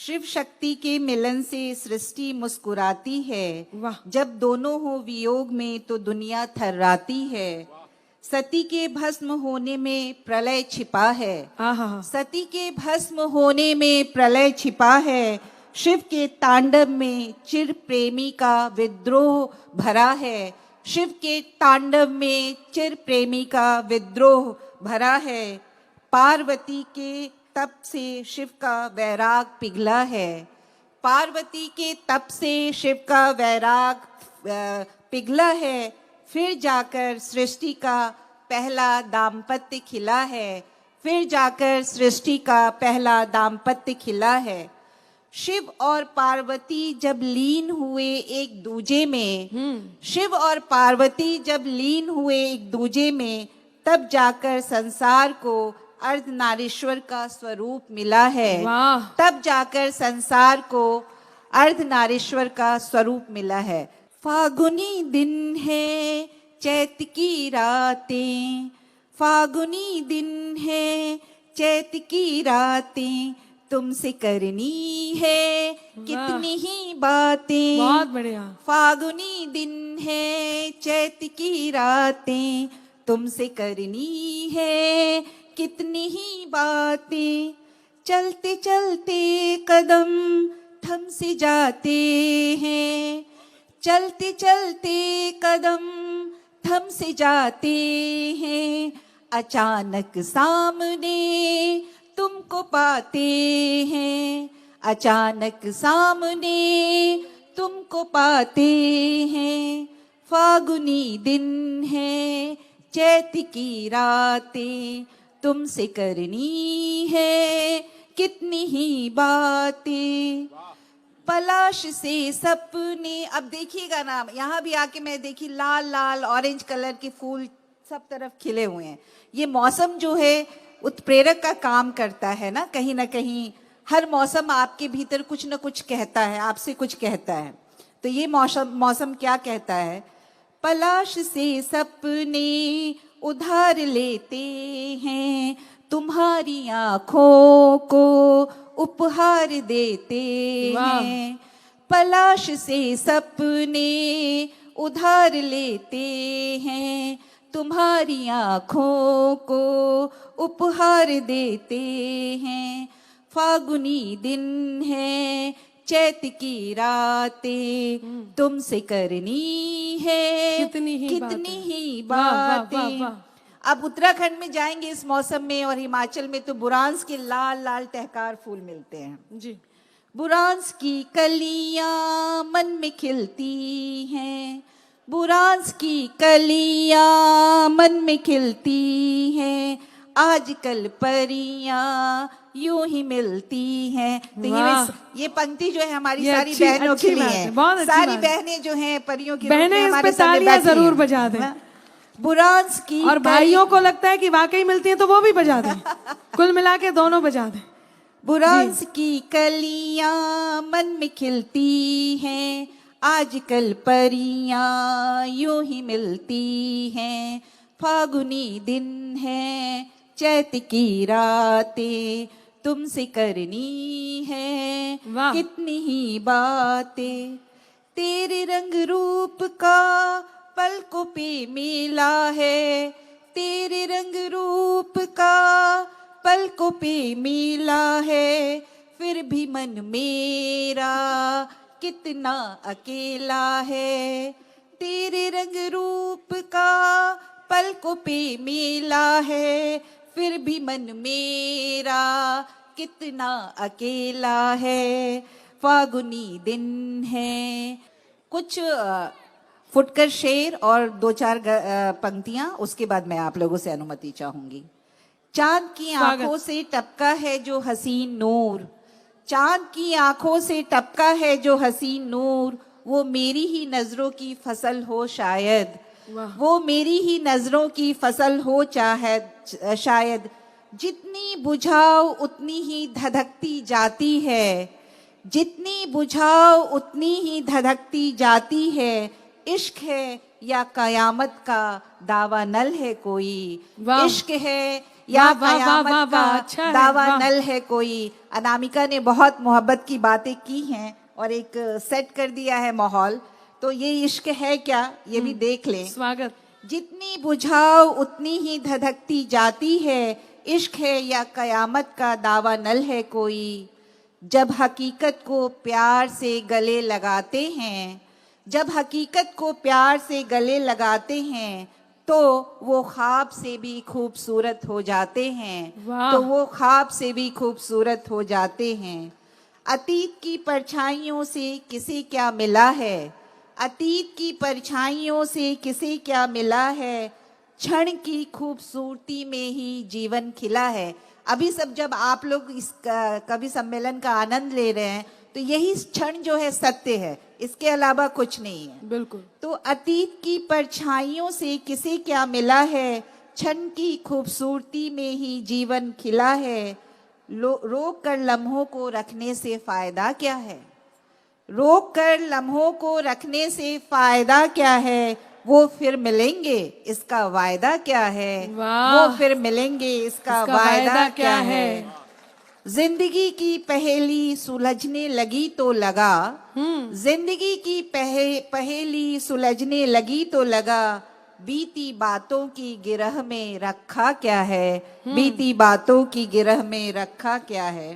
शिव शक्ति के मिलन से सृष्टि मुस्कुराती है। वाह। जब दोनों हो वियोग में तो दुनिया थर्राती है। सती के भस्म होने में प्रलय छिपा है। आहा। सती के भस्म होने में प्रलय छिपा है। शिव के तांडव में चिर प्रेमी का विद्रोह भरा है। शिव के तांडव में चिर प्रेमी का विद्रोह भरा है। पार्वती के तप से शिव का वैराग पिघला है। पार्वती के तप से शिव का वैराग पिघला है। फिर जाकर सृष्टि का पहला दाम्पत्य खिला है। फिर जाकर सृष्टि का पहला दाम्पत्य खिला है। शिव और पार्वती जब लीन हुए एक दूजे में, शिव और पार्वती जब लीन हुए एक दूजे में, तब जाकर संसार को अर्धनारीश्वर का स्वरूप मिला है। वाह। तब जाकर संसार को अर्धनारीश्वर का स्वरूप मिला है। फागुनी दिन है चैत की रातें, फागुनी दिन है चैत की रातें, तुमसे करनी है कितनी ही बातें। बहुत बढ़िया। फागुनी दिन है चैत की रातें, तुमसे करनी है कितनी ही बातें। चलते चलते कदम थम से जाते हैं, चलते चलते कदम थम से जाते हैं। अचानक सामने तुमको पाते हैं, अचानक सामने तुमको पाते हैं। फागुनी दिन है चैत की रातें, तुमसे करनी है कितनी ही बातें। पलाश से सपने, अब देखिएगा ना, यहाँ भी आके मैं देखी लाल लाल ऑरेंज कलर के फूल सब तरफ खिले हुए हैं। ये मौसम जो है उत्प्रेरक का काम करता है ना कहीं हर मौसम आपके भीतर कुछ न कुछ कहता है, आपसे कुछ कहता है। तो ये मौसम क्या कहता है? पलाश से सपने उधार लेते हैं, तुम्हारी आँखों को उपहार देते हैं। पलाश से सपने उधार लेते हैं, तुम्हारी आँखों को उपहार देते हैं। फागुनी दिन है चैत की रातें, तुमसे करनी है कितनी ही वाह, वाह, वाह, बातें। वाह। अब उत्तराखंड में जाएंगे इस मौसम में, और हिमाचल में तो बुरांस के लाल लाल टहकार फूल मिलते हैं जी। बुरांस की कलियां मन में खिलती हैं, बुरांस की कलियां मन में खिलती हैं। आजकल परियां यूं ही मिलती हैं। तो ये पंक्ति जो है हमारी सारी बहनों के लिए है। सारी बहनें जो हैं परियों की बहनें इस पे तालियां जरूर बजा दें। बुरांस की, और भाइयों को लगता है कि वाकई मिलती हैं तो वो भी बजा दें। कुल मिला के दोनों बजा दें। बुरांस की कलियां मन में खिलती हैं, आजकल परियां यूं ही मिलती हैं। फागुनी दिन है चैत की रातें, तुमसे करनी है कितनी ही बातें। तेरे रंग रूप का पलकों पे मेला है, तेरे रंग रूप का पलकों पे मेला है। फिर भी मन मेरा कितना अकेला है, तेरे रंग रूप का पलकों पे मेला है। फिर भी मन मेरा कितना अकेला है। फागुनी दिन है। कुछ फुटकर शेर और दो चार पंक्तियां, उसके बाद मैं आप लोगों से अनुमति चाहूंगी। चांद की आंखों से टपका है जो हसीन नूर, चांद की आंखों से टपका है जो हसीन नूर, वो मेरी ही नजरों की फसल हो शायद, वो मेरी ही नजरों की फसल हो शायद। जितनी बुझाओ उतनी ही धधकती जाती है, जितनी बुझाओ उतनी ही धधकती जाती है। इश्क है या कयामत का दावा नल है कोई, इश्क है या वाह, वाह, वाह, कयामत वाह, का वाह, अच्छा है, दावा वाह। नल है कोई। अनामिका ने बहुत मोहब्बत की बातें की हैं और एक सेट कर दिया है माहौल। तो ये इश्क है क्या, ये भी देख लें। स्वागत। जितनी बुझाओ उतनी ही धधकती जाती है, इश्क है या कयामत का दावा नल है कोई। जब हकीकत को प्यार से गले लगाते हैं, जब हकीकत को प्यार से गले लगाते हैं, तो वो ख्वाब से भी खूबसूरत हो जाते हैं। वाह। तो वो ख्वाब से भी खूबसूरत हो जाते हैं। अतीत की परछाइयों से किसे क्या मिला है, अतीत की परछाइयों से किसे क्या मिला है, क्षण की खूबसूरती में ही जीवन खिला है। अभी सब जब आप लोग इस कवि सम्मेलन का आनंद ले रहे हैं तो यही क्षण जो है सत्य है, इसके अलावा कुछ नहीं है। बिल्कुल। तो अतीत की परछाइयों से किसे क्या मिला है, क्षण की खूबसूरती में ही जीवन खिला है। रोक कर लम्हों को रखने से फायदा क्या है, रोक कर लम्हों को रखने से फायदा क्या है, वो फिर मिलेंगे इसका वायदा क्या है। वाह। वो फिर मिलेंगे इसका वायदा क्या है। जिंदगी की पहेली सुलझने लगी तो लगा, जिंदगी की पहेली सुलझने लगी तो लगा, बीती बातों की गिरह में रखा क्या है, बीती बातों की गिरह में रखा क्या है।